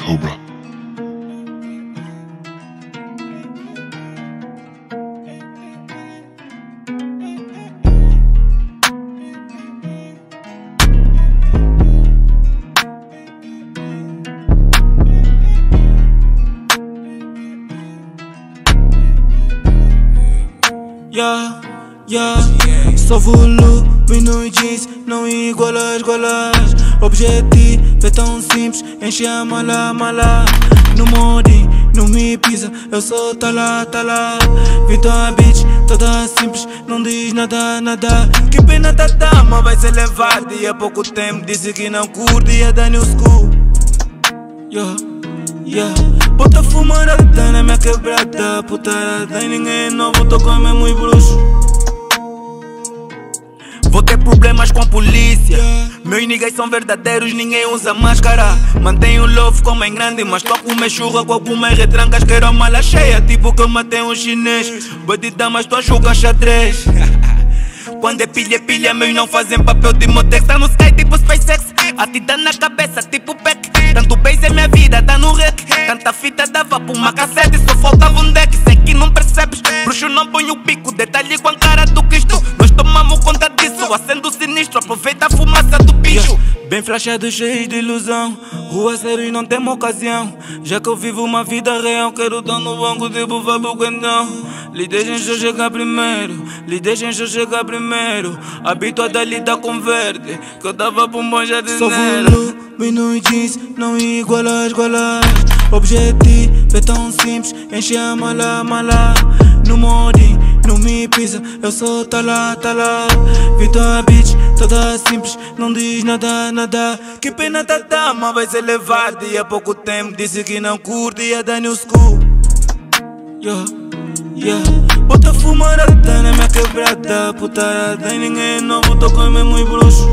Cobra. Só volume no jeans, não igual às golas. Objetivo é tão simples, enche a mala. No modi, não me pisa, eu sou tá lá. Vitor a bitch, toda simples, não diz nada. Que pena tá mas vai ser levado. E há pouco tempo disse que não curte e é da new school. Bota fumada na minha quebrada, putarada e ninguém novo, tô com mesmo bruxo. Vou ter problemas com a polícia. Meus niggas são verdadeiros, ninguém usa máscara. Mantenho love como em grande, mas tô a comer churra com algumas retrancas. Quero a mala cheia, tipo que eu matei um chinês. Bandida, mas tô a jogar xadrez. Quando é pilha, meus não fazem papel de motex. Tá no sky tipo SpaceX, a ti dá na cabeça tipo Peck. Tanto beijo é minha vida, tá no rec. Tanta fita dava pra uma cassete, só faltava um deck. Sei que não percebes, bruxo não põe o pico. Detalhe com a cara do Cristo, nós tomamos conta disso. Acendo sinistro, aproveita a fumaça do bicho. Bem flashado, cheio de ilusão. Rua sério e não temos ocasião. Já que eu vivo uma vida real, quero dar no banco tipo Fábio Quendão. Lhe deixem eu chegar primeiro. Habituado a lidar com verde, que eu dava pra um bom jardineiro. Só volume no jeans, não igual às golas. Objetivo é tão simples, enche a mala. No modi, não me pisa, eu sou tá lá. Vitor a bitch, toda simples, não diz nada. Que pena tá mas vai ser levado. E há pouco tempo disse que não curte e é da new school. Bota fumada na minha quebrada, putarada e ninguém novo, tô com mesmo bruxo.